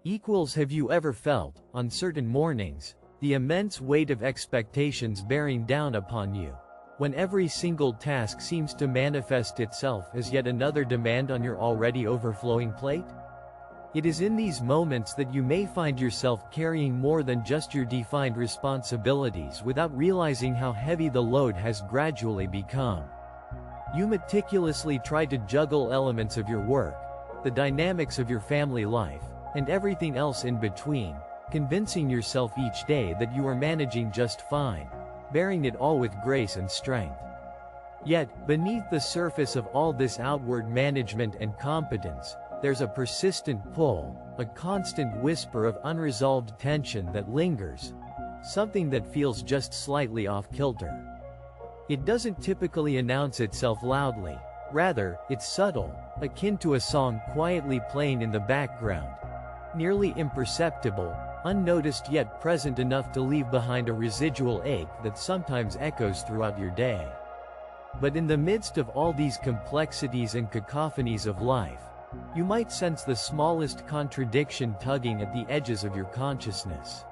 Have you ever felt, on certain mornings, the immense weight of expectations bearing down upon you, when every single task seems to manifest itself as yet another demand on your already overflowing plate? It is in these moments that you may find yourself carrying more than just your defined responsibilities without realizing how heavy the load has gradually become. You meticulously try to juggle elements of your work, the dynamics of your family life, and everything else in between, convincing yourself each day that you are managing just fine, bearing it all with grace and strength. Yet, beneath the surface of all this outward management and competence, there's a persistent pull, a constant whisper of unresolved tension that lingers, something that feels just slightly off-kilter. It doesn't typically announce itself loudly, rather, it's subtle, akin to a song quietly playing in the background, nearly imperceptible, unnoticed yet present enough to leave behind a residual ache that sometimes echoes throughout your day. But in the midst of all these complexities and cacophonies of life, you might sense the smallest contradiction tugging at the edges of your consciousness.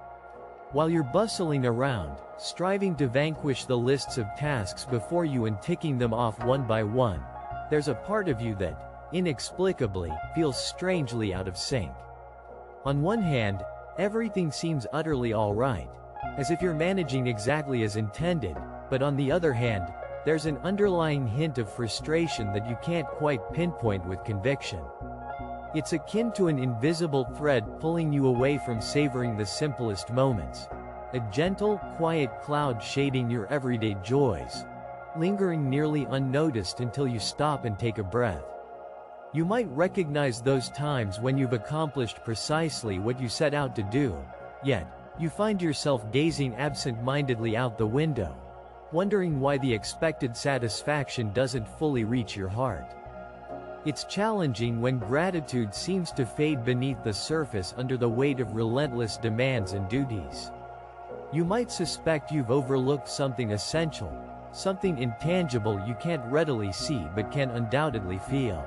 While you're bustling around, striving to vanquish the lists of tasks before you and ticking them off one by one, there's a part of you that, inexplicably, feels strangely out of sync. On one hand, everything seems utterly alright, as if you're managing exactly as intended, but on the other hand, there's an underlying hint of frustration that you can't quite pinpoint with conviction. It's akin to an invisible thread pulling you away from savoring the simplest moments. A gentle, quiet cloud shading your everyday joys, lingering nearly unnoticed until you stop and take a breath. You might recognize those times when you've accomplished precisely what you set out to do, yet, you find yourself gazing absent-mindedly out the window, wondering why the expected satisfaction doesn't fully reach your heart. It's challenging when gratitude seems to fade beneath the surface under the weight of relentless demands and duties. You might suspect you've overlooked something essential, something intangible you can't readily see but can undoubtedly feel.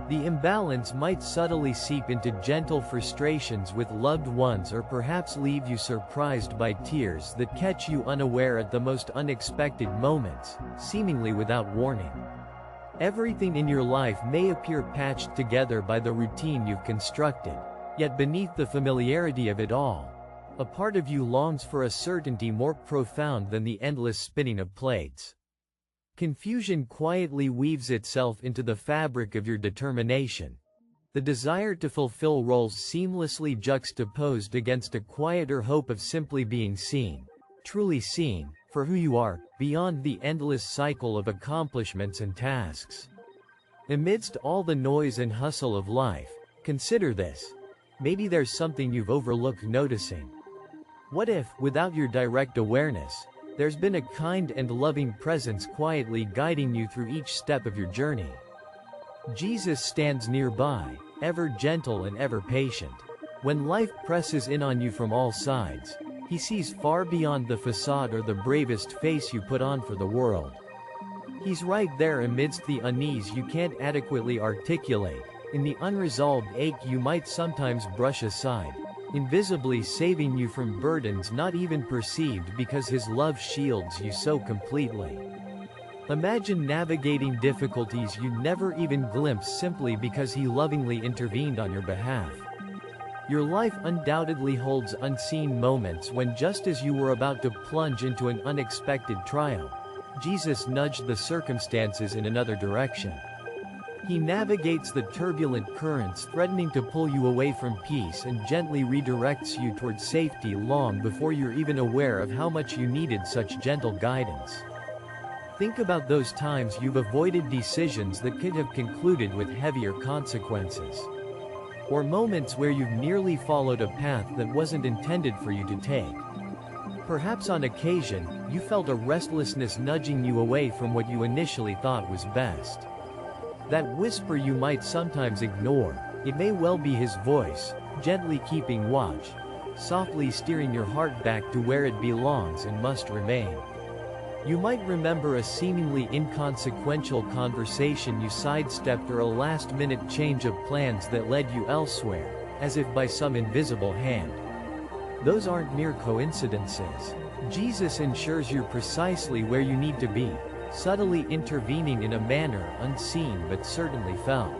The imbalance might subtly seep into gentle frustrations with loved ones or perhaps leave you surprised by tears that catch you unaware at the most unexpected moments, seemingly without warning. Everything in your life may appear patched together by the routine you've constructed, yet beneath the familiarity of it all, a part of you longs for a certainty more profound than the endless spinning of plates. Confusion quietly weaves itself into the fabric of your determination, the desire to fulfill roles seamlessly juxtaposed against a quieter hope of simply being seen, truly seen, for who you are, beyond the endless cycle of accomplishments and tasks. Amidst all the noise and hustle of life, consider this. Maybe there's something you've overlooked noticing. What if, without your direct awareness, there's been a kind and loving presence quietly guiding you through each step of your journey? Jesus stands nearby, ever gentle and ever patient. When life presses in on you from all sides, he sees far beyond the facade or the bravest face you put on for the world. He's right there amidst the unease you can't adequately articulate, in the unresolved ache you might sometimes brush aside, invisibly saving you from burdens not even perceived because his love shields you so completely. Imagine navigating difficulties you never even glimpsed simply because he lovingly intervened on your behalf. Your life undoubtedly holds unseen moments when, just as you were about to plunge into an unexpected trial, Jesus nudged the circumstances in another direction. He navigates the turbulent currents threatening to pull you away from peace and gently redirects you towards safety long before you're even aware of how much you needed such gentle guidance. Think about those times you've avoided decisions that could have concluded with heavier consequences. Or moments where you've nearly followed a path that wasn't intended for you to take. Perhaps on occasion, you felt a restlessness nudging you away from what you initially thought was best. That whisper you might sometimes ignore, it may well be his voice, gently keeping watch, softly steering your heart back to where it belongs and must remain. You might remember a seemingly inconsequential conversation you sidestepped or a last-minute change of plans that led you elsewhere, as if by some invisible hand. Those aren't mere coincidences. Jesus ensures you're precisely where you need to be, subtly intervening in a manner unseen but certainly felt.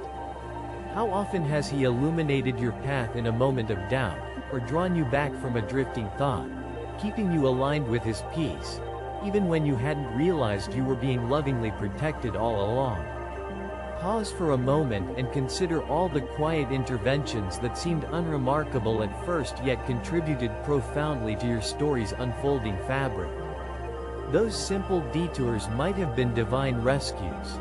How often has He illuminated your path in a moment of doubt, or drawn you back from a drifting thought, keeping you aligned with His peace, even when you hadn't realized you were being lovingly protected all along? Pause for a moment and consider all the quiet interventions that seemed unremarkable at first yet contributed profoundly to your story's unfolding fabric. Those simple detours might have been divine rescues.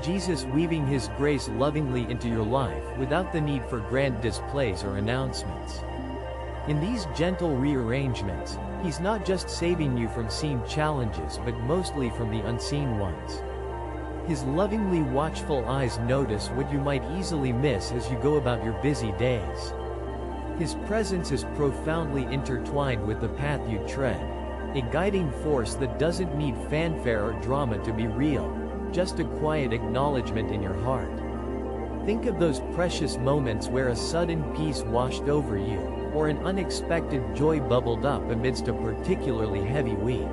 Jesus weaving His grace lovingly into your life without the need for grand displays or announcements. In these gentle rearrangements, He's not just saving you from seen challenges but mostly from the unseen ones. His lovingly watchful eyes notice what you might easily miss as you go about your busy days. His presence is profoundly intertwined with the path you tread, a guiding force that doesn't need fanfare or drama to be real, just a quiet acknowledgement in your heart. Think of those precious moments where a sudden peace washed over you, or an unexpected joy bubbled up amidst a particularly heavy week.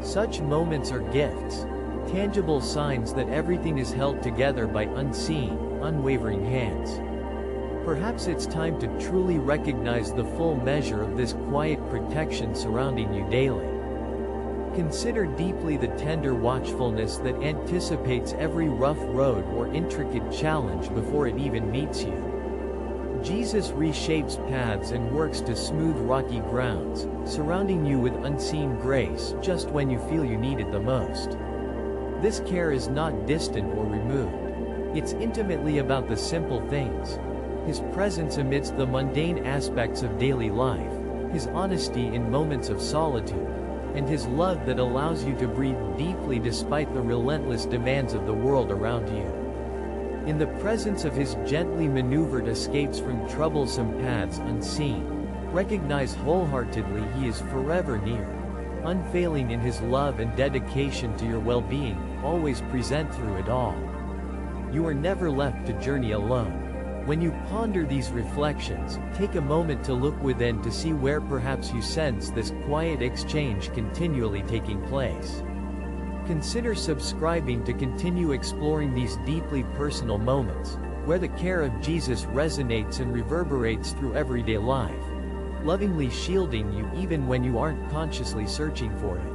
Such moments are gifts, tangible signs that everything is held together by unseen, unwavering hands. Perhaps it's time to truly recognize the full measure of this quiet protection surrounding you daily. Consider deeply the tender watchfulness that anticipates every rough road or intricate challenge before it even meets you. Jesus reshapes paths and works to smooth rocky grounds, surrounding you with unseen grace just when you feel you need it the most. This care is not distant or removed. It's intimately about the simple things. His presence amidst the mundane aspects of daily life, His honesty in moments of solitude, and His love that allows you to breathe deeply despite the relentless demands of the world around you. In the presence of His gently maneuvered escapes from troublesome paths unseen, recognize wholeheartedly He is forever near, unfailing in His love and dedication to your well-being, always present through it all. You are never left to journey alone. When you ponder these reflections, take a moment to look within to see where perhaps you sense this quiet exchange continually taking place. Consider subscribing to continue exploring these deeply personal moments, where the care of Jesus resonates and reverberates through everyday life, lovingly shielding you even when you aren't consciously searching for it.